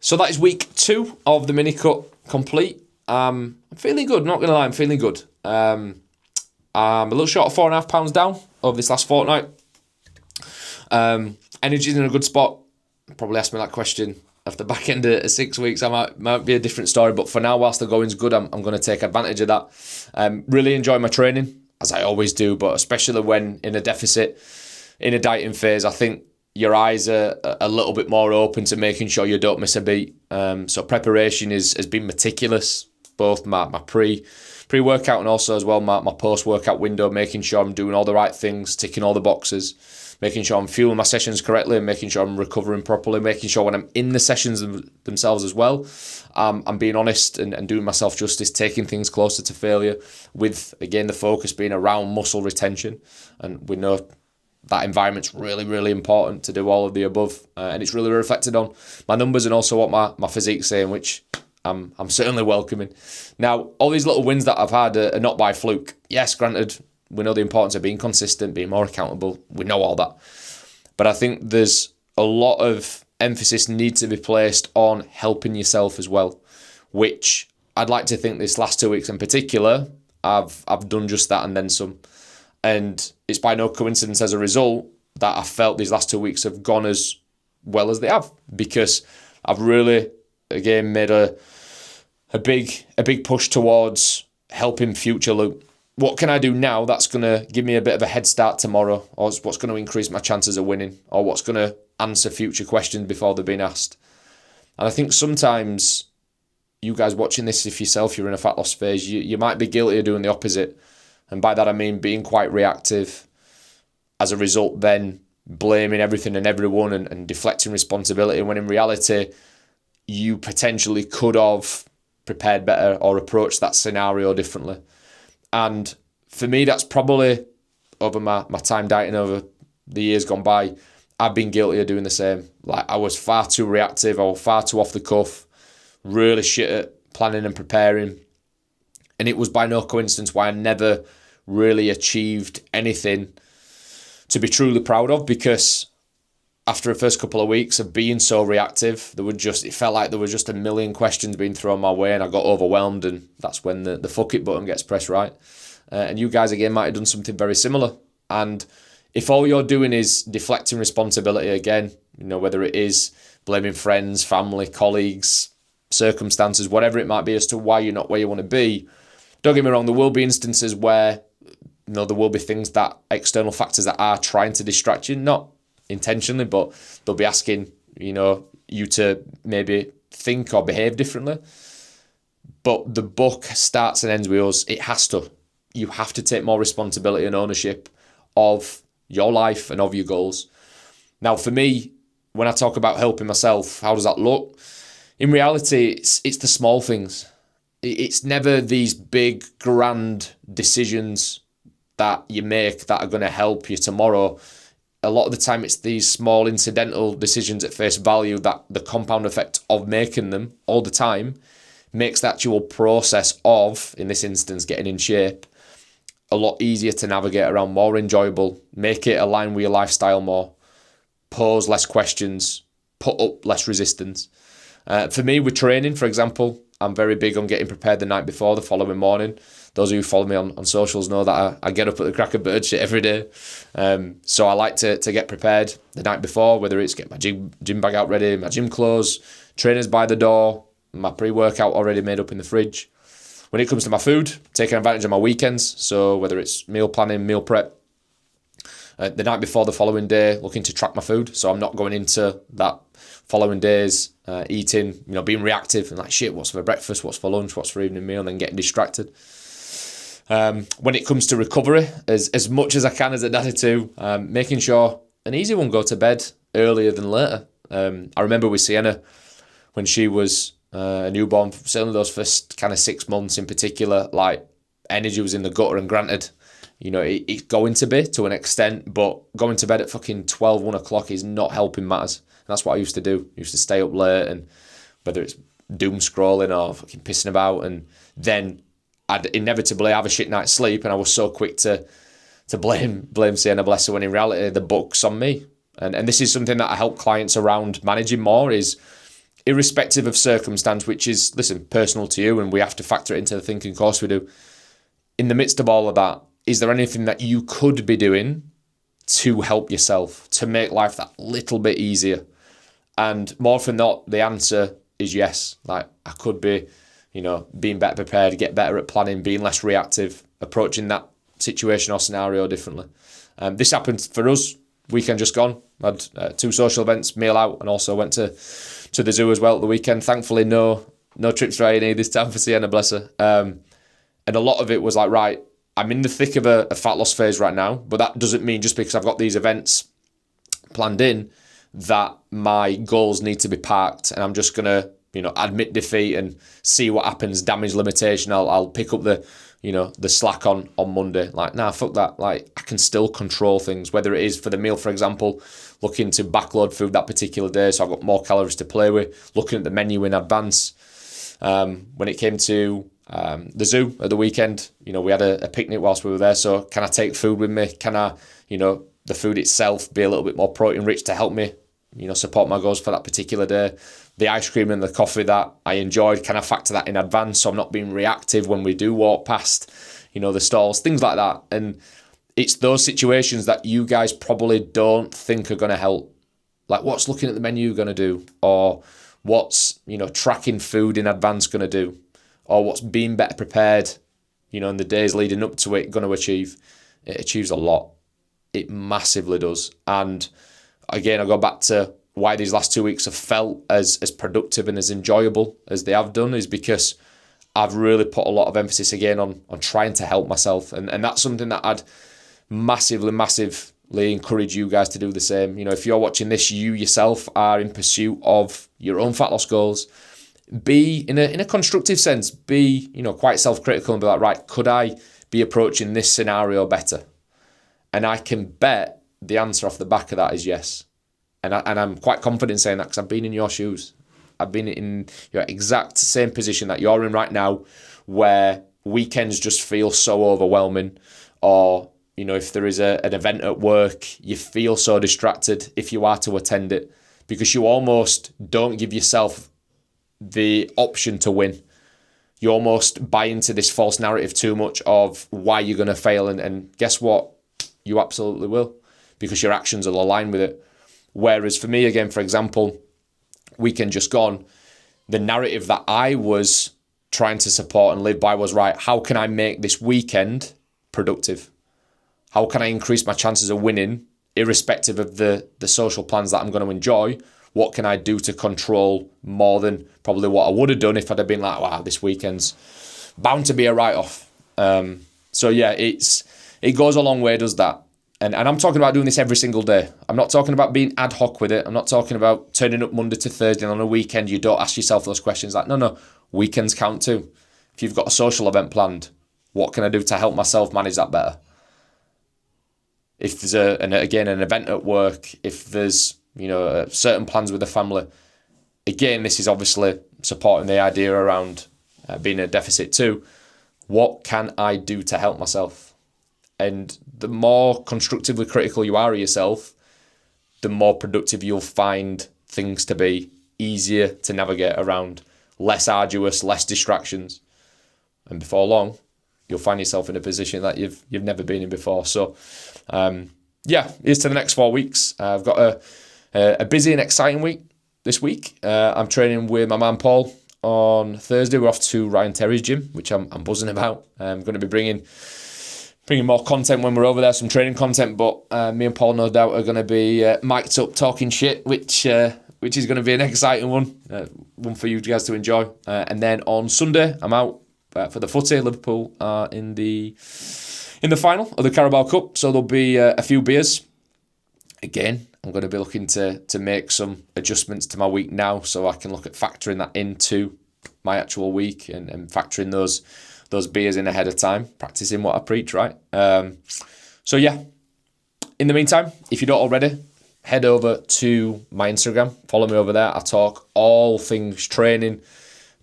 So that is week 2 of the mini cut complete. I'm feeling good, not going to lie, I'm feeling good. I'm a little short of £4.5 down over this last fortnight. Energy's in a good spot. Probably ask me that question after the back end of 6 weeks. I might be a different story, but for now, whilst the going's good, I'm going to take advantage of that. Really enjoy my training, as I always do, but especially when in a deficit, in a dieting phase, I think your eyes are a little bit more open to making sure you don't miss a beat. So preparation has been meticulous, both my pre-workout and also as well my post-workout window, making sure I'm doing all the right things, ticking all the boxes, making sure I'm fueling my sessions correctly and making sure I'm recovering properly, making sure when I'm in the sessions themselves as well, I'm being honest and doing myself justice, taking things closer to failure with, again, the focus being around muscle retention. And we know that environment's really, really important to do all of the above. And it's really reflected on my numbers and also what my physique's saying, which I'm certainly welcoming. Now, all these little wins that I've had are not by fluke. Yes, granted, we know the importance of being consistent, being more accountable. We know all that. But I think there's a lot of emphasis needs to be placed on helping yourself as well, which I'd like to think this last 2 weeks in particular, I've done just that and then some. And it's by no coincidence as a result that I felt these last 2 weeks have gone as well as they have, because I've really, again, made a big push towards helping future Luke. What can I do now that's going to give me a bit of a head start tomorrow, or what's going to increase my chances of winning, or what's going to answer future questions before they've been asked? And I think sometimes you guys watching this, if yourself you're in a fat loss phase, you might be guilty of doing the opposite. And by that I mean being quite reactive. As a result, then blaming everything and everyone and deflecting responsibility, when in reality, you potentially could have prepared better or approached that scenario differently. And for me, that's probably, over my time dieting over the years gone by, I've been guilty of doing the same. Like, I was far too reactive, I was far too off the cuff, really shit at planning and preparing. And it was by no coincidence why I never really achieved anything to be truly proud of, because after the first couple of weeks of being so reactive, it felt like there were just a million questions being thrown my way and I got overwhelmed, and that's when the fuck it button gets pressed, right? And you guys, again, might have done something very similar. And if all you're doing is deflecting responsibility, again, whether it is blaming friends, family, colleagues, circumstances, whatever it might be as to why you're not where you want to be, don't get me wrong, there will be instances where there will be things, that external factors that are trying to distract you, not intentionally, but they'll be asking, you to maybe think or behave differently. But the book starts and ends with us. It has to. You have to take more responsibility and ownership of your life and of your goals. Now, for me, when I talk about helping myself, how does that look? In reality, it's the small things. It's never these big, grand decisions that you make that are going to help you tomorrow. A lot of the time, it's these small incidental decisions at face value that the compound effect of making them all the time makes the actual process of, in this instance, getting in shape, a lot easier to navigate around, more enjoyable, make it align with your lifestyle more, pose less questions, put up less resistance. For me, with training, for example, I'm very big on getting prepared the night before, the following morning. Those of you who follow me on socials know that I get up at the crack of bird shit every day. So I like to get prepared the night before, whether it's get my gym bag out ready, my gym clothes, trainers by the door, my pre-workout already made up in the fridge. When it comes to my food, taking advantage of my weekends, so whether it's meal planning, meal prep, the night before the following day, looking to track my food, so I'm not going into that following days eating, being reactive and like, shit, what's for breakfast, what's for lunch, what's for evening meal, and then getting distracted. When it comes to recovery, as much as I can as a daddy too, making sure an easy one, go to bed earlier than later. I remember with Sienna, when she was a newborn, certainly those first kind of 6 months in particular, like, energy was in the gutter, and granted, it's going to be to an extent, but going to bed at fucking 12, 1 o'clock is not helping matters. And that's what I used to do. I used to stay up late, and whether it's doom scrolling or fucking pissing about, and then I'd inevitably have a shit night's sleep, and I was so quick to blame Sienna, bless her, when in reality the book's on me. And this is something that I help clients around managing more, is irrespective of circumstance, which is, listen, personal to you, and we have to factor it into the thinking, of course we do. In the midst of all of that, is there anything that you could be doing to help yourself, to make life that little bit easier? And more often than not, the answer is yes. Like, I could be, being better prepared, get better at planning, being less reactive, approaching that situation or scenario differently. This happened for us weekend just gone. I had 2 social events, meal out, and also went to the zoo as well at the weekend. Thankfully, no trips for A&E this time for Sienna, bless her. And a lot of it was like, right, I'm in the thick of a fat loss phase right now, but that doesn't mean just because I've got these events planned in that my goals need to be parked and I'm just going to, admit defeat and see what happens, damage limitation. I'll pick up the slack on Monday. Like, nah, fuck that. Like, I can still control things, whether it is for the meal, for example, looking to backload food that particular day so I've got more calories to play with, looking at the menu in advance. When it came to the zoo at the weekend, we had a picnic whilst we were there. So can I take food with me? Can I, the food itself be a little bit more protein rich to help me, support my goals for that particular day? The ice cream and the coffee that I enjoyed, can I factor that in advance so I'm not being reactive when we do walk past, the stalls, things like that. And it's those situations that you guys probably don't think are going to help. Like, what's looking at the menu going to do? Or what's, tracking food in advance going to do? Or what's being better prepared, in the days leading up to it going to achieve? It achieves a lot. It massively does. And again, I go back to why these last 2 weeks have felt as productive and as enjoyable as they have done, is because I've really put a lot of emphasis again on trying to help myself. And that's something that I'd massively encourage you guys to do the same. If you're watching this, you yourself are in pursuit of your own fat loss goals. Be in a constructive sense, be, quite self-critical and be like, right, could I be approaching this scenario better? And I can bet the answer off the back of that is yes. And I'm quite confident saying that because I've been in your shoes. I've been in your exact same position that you're in right now, where weekends just feel so overwhelming, or, if there is an event at work, you feel so distracted if you are to attend it, because you almost don't give yourself the option to win. You almost buy into this false narrative too much of why you're going to fail. And guess what? You absolutely will, because your actions will align with it. Whereas for me, again, for example, weekend just gone, the narrative that I was trying to support and live by was, right, how can I make this weekend productive? How can I increase my chances of winning, irrespective of the social plans that I'm going to enjoy? What can I do to control more than probably what I would have done if I'd have been like, wow, this weekend's bound to be a write-off. So yeah, it goes a long way, does that. And I'm talking about doing this every single day. I'm not talking about being ad hoc with it. I'm not talking about turning up Monday to Thursday, and on a weekend you don't ask yourself those questions. Like, no, weekends count too. If you've got a social event planned, what can I do to help myself manage that better? If there's an event at work, if there's certain plans with the family, again, this is obviously supporting the idea around being a deficit too. What can I do to help myself? And the more constructively critical you are of yourself, the more productive you'll find things to be, easier to navigate around, less arduous, less distractions. And before long, you'll find yourself in a position that you've never been in before. So, here's to the next 4 weeks. I've got a busy and exciting week this week. I'm training with my man Paul on Thursday. We're off to Ryan Terry's gym, which I'm buzzing about. I'm going to be bringing more content when we're over there, some training content, but me and Paul no doubt are going to be mic'd up talking shit, which is going to be an exciting one for you guys to enjoy. And then on Sunday, I'm out for the footy. Liverpool are in the final of the Carabao Cup, so there'll be a few beers. Again, I'm going to be looking to make some adjustments to my week now, so I can look at factoring that into my actual week and factoring those beers in ahead of time, practicing what I preach, right? So yeah, in the meantime, if you don't already, head over to my Instagram, follow me over there. I talk all things training,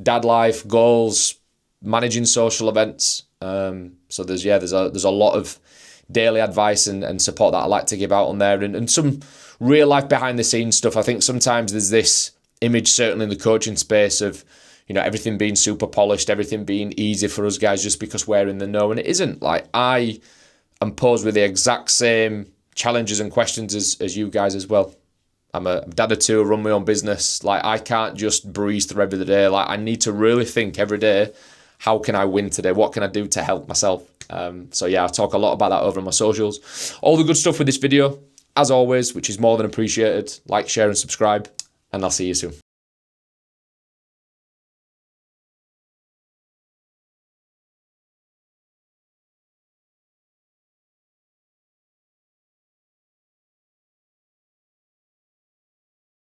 dad life, goals, managing social events. So there's a lot of daily advice and support that I like to give out on there, and some real life behind the scenes stuff. I think sometimes there's this image, certainly in the coaching space, of, you know, everything being super polished, everything being easy for us guys just because we're in the know, and it isn't. Like, I am posed with the exact same challenges and questions as you guys as well. I'm a dad of two, run my own business. Like, I can't just breeze through every day. Like, I need to really think every day, how can I win today? What can I do to help myself? So yeah, I talk a lot about that over on my socials. All the good stuff with this video, as always, which is more than appreciated. Like, share, and subscribe, and I'll see you soon.